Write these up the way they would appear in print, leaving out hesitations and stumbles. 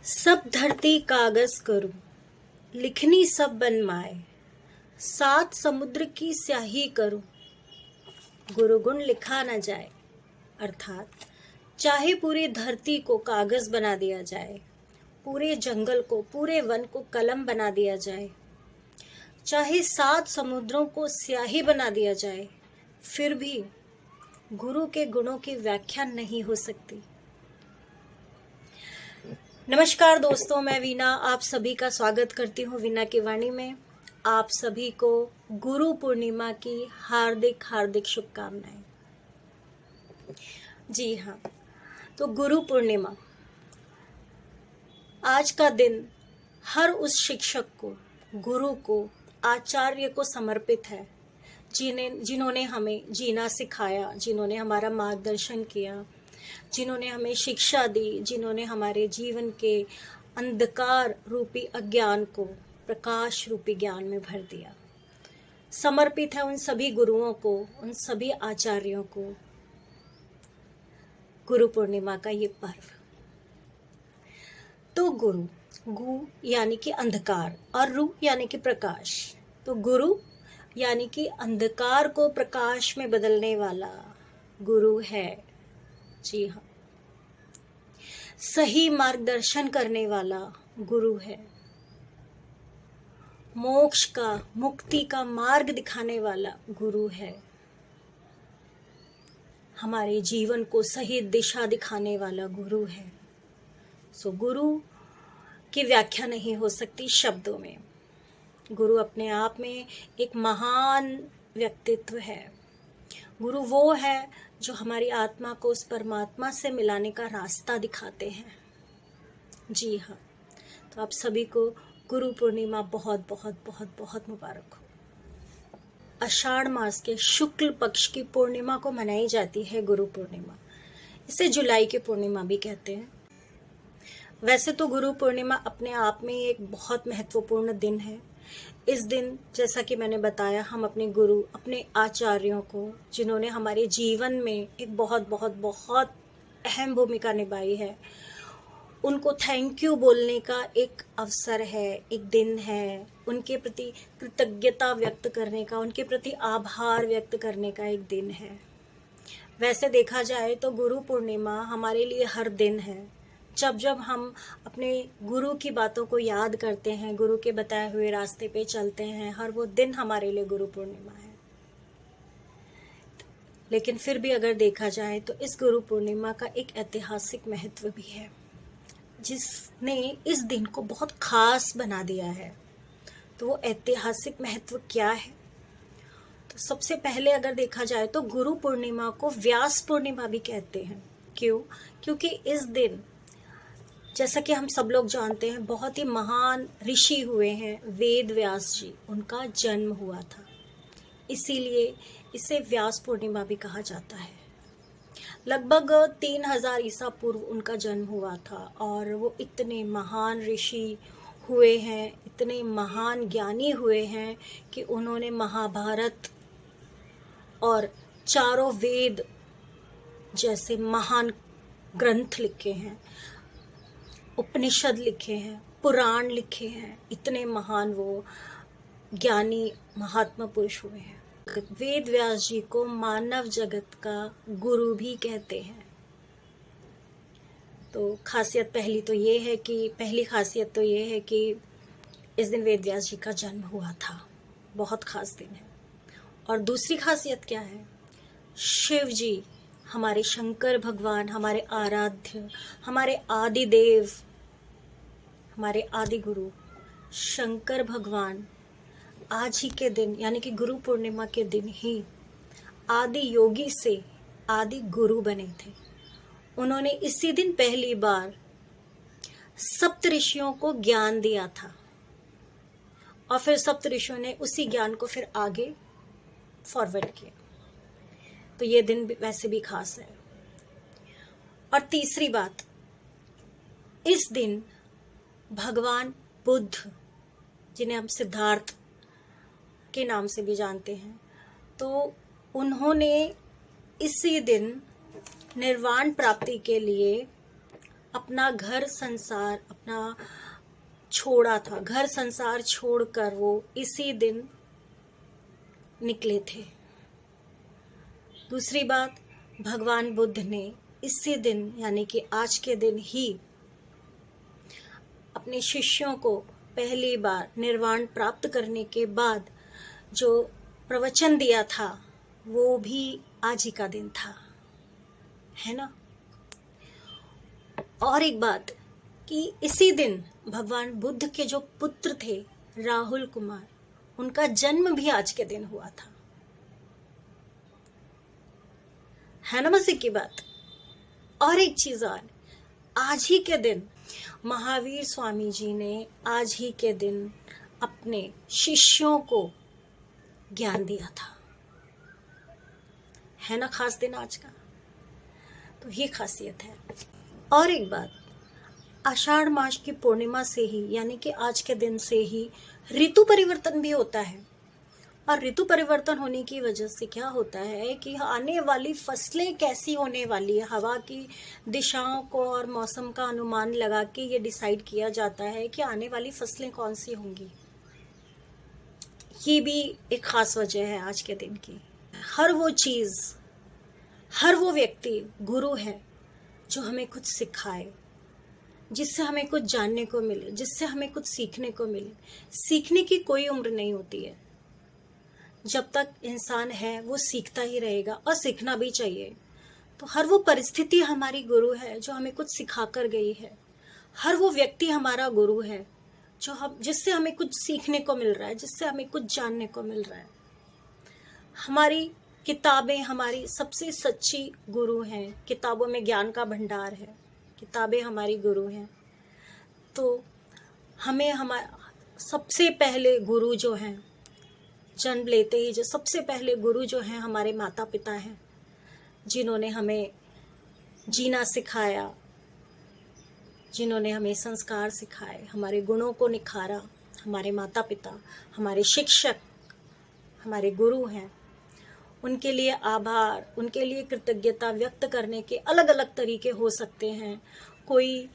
सब धरती कागज करूं, लिखनी सब बनमाए, सात समुद्र की स्याही करूं, गुरु गुण लिखा न जाए। अर्थात चाहे पूरी धरती को कागज बना दिया जाए, पूरे जंगल को, पूरे वन को कलम बना दिया जाए, चाहे सात समुद्रों को स्याही बना दिया जाए, फिर भी गुरु के गुणों की व्याख्या नहीं हो सकती। नमस्कार दोस्तों, मैं वीना आप सभी का स्वागत करती हूँ वीना की वाणी में। आप सभी को गुरु पूर्णिमा की हार्दिक हार्दिक शुभकामनाएं। जी हाँ, तो गुरु पूर्णिमा आज का दिन हर उस शिक्षक को, गुरु को, आचार्य को समर्पित है जिन्होंने हमें जीना सिखाया, जिन्होंने हमारा मार्गदर्शन किया, जिन्होंने हमें शिक्षा दी, जिन्होंने हमारे जीवन के अंधकार रूपी अज्ञान को प्रकाश रूपी ज्ञान में भर दिया। समर्पित है उन सभी गुरुओं को, उन सभी आचार्यों को गुरु पूर्णिमा का ये पर्व। तो गुरु, गु यानी कि अंधकार और रु यानी कि प्रकाश। तो गुरु यानी कि अंधकार को प्रकाश में बदलने वाला गुरु है। जी हाँ, सही मार्गदर्शन करने वाला गुरु है। मोक्ष का, मुक्ति का मार्ग दिखाने वाला गुरु है। हमारे जीवन को सही दिशा दिखाने वाला गुरु है। सो गुरु की व्याख्या नहीं हो सकती शब्दों में। गुरु अपने आप में एक महान व्यक्तित्व है। गुरु वो है जो हमारी आत्मा को उस परमात्मा से मिलाने का रास्ता दिखाते हैं। जी हाँ, तो आप सभी को गुरु पूर्णिमा बहुत बहुत बहुत बहुत मुबारक हो। आषाढ़ मास के शुक्ल पक्ष की पूर्णिमा को मनाई जाती है गुरु पूर्णिमा। इसे जुलाई की पूर्णिमा भी कहते हैं। वैसे तो गुरु पूर्णिमा अपने आप में एक बहुत महत्वपूर्ण दिन है। इस दिन, जैसा कि मैंने बताया, हम अपने गुरु, अपने आचार्यों को, जिन्होंने हमारे जीवन में एक बहुत बहुत बहुत अहम भूमिका निभाई है, उनको थैंक यू बोलने का एक अवसर है, एक दिन है। उनके प्रति कृतज्ञता व्यक्त करने का, उनके प्रति आभार व्यक्त करने का एक दिन है। वैसे देखा जाए तो गुरु पूर्णिमा हमारे लिए हर दिन है। जब जब हम अपने गुरु की बातों को याद करते हैं, गुरु के बताए हुए रास्ते पे चलते हैं, हर वो दिन हमारे लिए गुरु पूर्णिमा है। लेकिन फिर भी अगर देखा जाए तो इस गुरु पूर्णिमा का एक ऐतिहासिक महत्व भी है, जिसने इस दिन को बहुत खास बना दिया है। तो वो ऐतिहासिक महत्व क्या है? तो सबसे पहले अगर देखा जाए तो गुरु पूर्णिमा को व्यास पूर्णिमा भी कहते हैं। क्यों? क्योंकि इस दिन, जैसा कि हम सब लोग जानते हैं, बहुत ही महान ऋषि हुए हैं वेद व्यास जी, उनका जन्म हुआ था। इसीलिए इसे व्यास पूर्णिमा भी कहा जाता है। लगभग 3000 ईसा पूर्व उनका जन्म हुआ था और वो इतने महान ऋषि हुए हैं, इतने महान ज्ञानी हुए हैं कि उन्होंने महाभारत और चारों वेद जैसे महान ग्रंथ लिखे हैं, उपनिषद लिखे हैं, पुराण लिखे हैं। इतने महान वो ज्ञानी महात्मा पुरुष हुए हैं। वेद व्यास जी को मानव जगत का गुरु भी कहते हैं। तो पहली खासियत तो ये है कि इस दिन वेद व्यास जी का जन्म हुआ था। बहुत खास दिन है। और दूसरी खासियत क्या है? शिव जी, हमारे शंकर भगवान, हमारे आराध्य, हमारे आदि देव, हमारे आदि गुरु शंकर भगवान आज ही के दिन, यानी कि गुरु पूर्णिमा के दिन ही आदि योगी से आदि गुरु बने थे। उन्होंने इसी दिन पहली बार सप्त ऋषियों को ज्ञान दिया था और फिर सप्त ऋषियों ने उसी ज्ञान को फिर आगे फॉरवर्ड किया। तो ये दिन वैसे भी खास है। और तीसरी बात, इस दिन भगवान बुद्ध, जिन्हें हम सिद्धार्थ के नाम से भी जानते हैं, तो उन्होंने इसी दिन निर्वाण प्राप्ति के लिए अपना घर संसार अपना छोड़ा था, घर संसार छोड़कर वो इसी दिन निकले थे। दूसरी बात, भगवान बुद्ध ने इसी दिन यानी कि आज के दिन ही अपने शिष्यों को पहली बार निर्वाण प्राप्त करने के बाद जो प्रवचन दिया था वो भी आज ही का दिन था, है ना। और एक बात कि इसी दिन भगवान बुद्ध के जो पुत्र थे राहुल कुमार, उनका जन्म भी आज के दिन हुआ था, है ना मजे की बात। और एक चीज और, आज ही के दिन महावीर स्वामी जी ने आज ही के दिन अपने शिष्यों को ज्ञान दिया था, है ना खास दिन आज का। तो ये खासियत है। और एक बात, आषाढ़ मास की पूर्णिमा से ही यानी कि आज के दिन से ही ऋतु परिवर्तन भी होता है। और ऋतु परिवर्तन होने की वजह से क्या होता है कि आने वाली फसलें कैसी होने वाली है, हवा की दिशाओं को और मौसम का अनुमान लगा के ये डिसाइड किया जाता है कि आने वाली फसलें कौन सी होंगी। ये भी एक खास वजह है आज के दिन की। हर वो चीज़, हर वो व्यक्ति गुरु है जो हमें कुछ सिखाए, जिससे हमें कुछ जानने को मिले, जिससे हमें कुछ सीखने को मिले। सीखने की कोई उम्र नहीं होती है, जब तक इंसान है वो सीखता ही रहेगा और सीखना भी चाहिए। तो हर वो परिस्थिति हमारी गुरु है जो हमें कुछ सिखा कर गई है। हर वो व्यक्ति हमारा गुरु है जिससे हमें कुछ सीखने को मिल रहा है, जिससे हमें कुछ जानने को मिल रहा है। हमारी किताबें हमारी सबसे सच्ची गुरु हैं। किताबों में ज्ञान का भंडार है, किताबें हमारी गुरु हैं। तो हमें हमारा सबसे पहले गुरु जो हैं, जन्म लेते ही जो सबसे पहले गुरु जो हैं हमारे माता पिता हैं, जिन्होंने हमें जीना सिखाया, जिन्होंने हमें संस्कार सिखाए, हमारे गुणों को निखारा। हमारे माता पिता, हमारे शिक्षक, हमारे गुरु हैं। उनके लिए आभार, उनके लिए कृतज्ञता व्यक्त करने के अलग अलग तरीके हो सकते हैं। कोई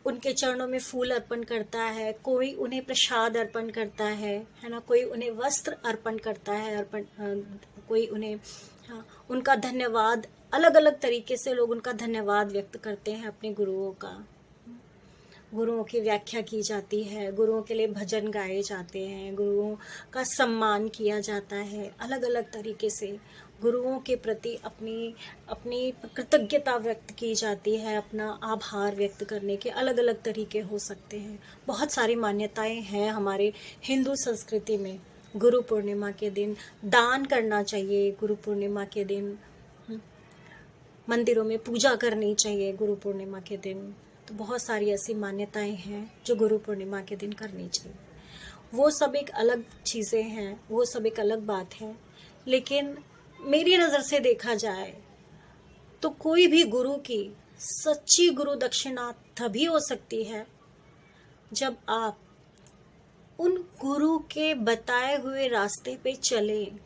उनके चरणों में फूल अर्पण करता है, कोई उन्हें प्रसाद अर्पण करता है ना, कोई उन्हें वस्त्र अर्पण करता है, कोई उन्हें उनका धन्यवाद, अलग अलग तरीके से लोग उनका धन्यवाद व्यक्त करते हैं अपने गुरुओं का। गुरुओं की व्याख्या की जाती है, गुरुओं के लिए भजन गाए जाते हैं, गुरुओं का सम्मान किया जाता है। अलग अलग तरीके से गुरुओं के प्रति अपनी कृतज्ञता व्यक्त की जाती है, अपना आभार व्यक्त करने के अलग अलग तरीके हो सकते हैं। बहुत सारी मान्यताएं हैं हमारे हिंदू संस्कृति में। गुरु पूर्णिमा के दिन दान करना चाहिए, गुरु पूर्णिमा के दिन मंदिरों में पूजा करनी चाहिए, गुरु पूर्णिमा के दिन। तो बहुत सारी ऐसी मान्यताएं हैं जो गुरु पूर्णिमा के दिन करनी चाहिए। वो सब एक अलग चीज़ें हैं, वो सब एक अलग बात है। लेकिन मेरी नज़र से देखा जाए तो कोई भी गुरु की सच्ची गुरु दक्षिणा तभी हो सकती है जब आप उन गुरु के बताए हुए रास्ते पे चलें,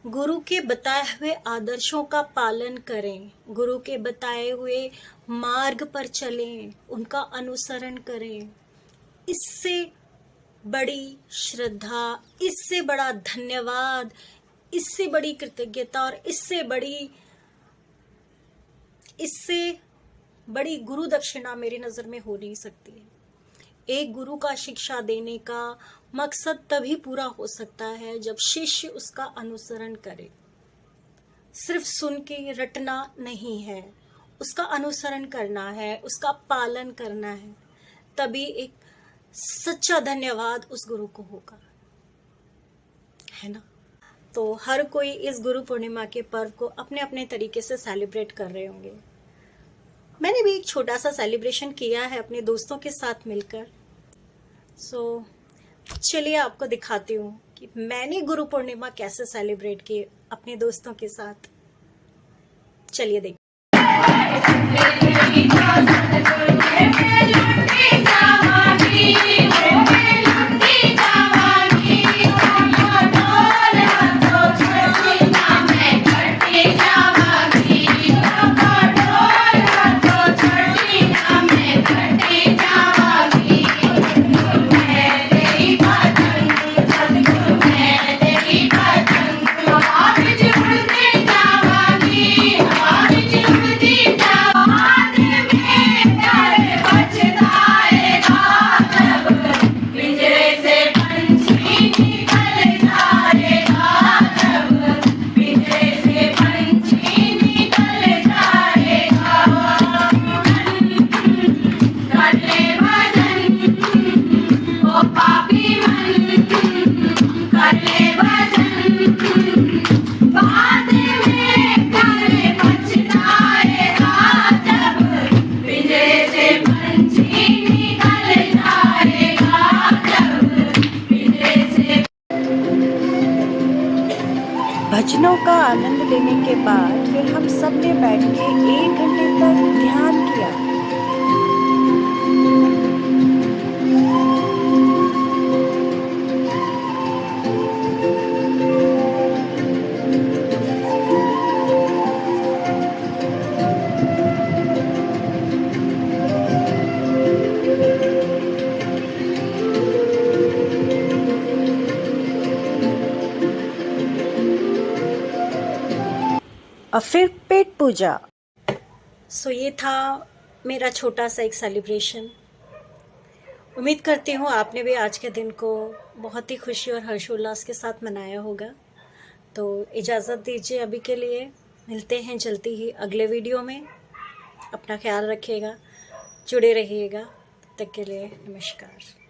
गुरु के बताए हुए आदर्शों का पालन करें, गुरु के बताए हुए मार्ग पर चलें, उनका अनुसरण करें। इससे बड़ी श्रद्धा, इससे बड़ा धन्यवाद, इससे बड़ी कृतज्ञता और इससे बड़ी गुरु दक्षिणा मेरी नज़र में हो नहीं सकती है। एक गुरु का शिक्षा देने का मकसद तभी पूरा हो सकता है जब शिष्य उसका अनुसरण करे। सिर्फ सुन के रटना नहीं है, उसका अनुसरण करना है, उसका पालन करना है, तभी एक सच्चा धन्यवाद उस गुरु को होगा, है ना। तो हर कोई इस गुरु पूर्णिमा के पर्व को अपने अपने तरीके से सेलिब्रेट कर रहे होंगे। मैंने भी एक छोटा सा सेलिब्रेशन किया है अपने दोस्तों के साथ मिलकर। चलिए आपको दिखाती हूँ कि मैंने गुरु पूर्णिमा कैसे सेलिब्रेट की अपने दोस्तों के साथ। चलिए देखिए। बाद फिर हम सब ने बैठ के 1 घंटे तक ध्यान किया। और फिर पेट पूजा। सो ये था मेरा छोटा सा एक सेलिब्रेशन। उम्मीद करती हूँ आपने भी आज के दिन को बहुत ही खुशी और हर्षोल्लास के साथ मनाया होगा। तो इजाज़त दीजिए अभी के लिए, मिलते हैं जल्दी ही अगले वीडियो में। अपना ख्याल रखिएगा, जुड़े रहिएगा। तब तक के लिए नमस्कार।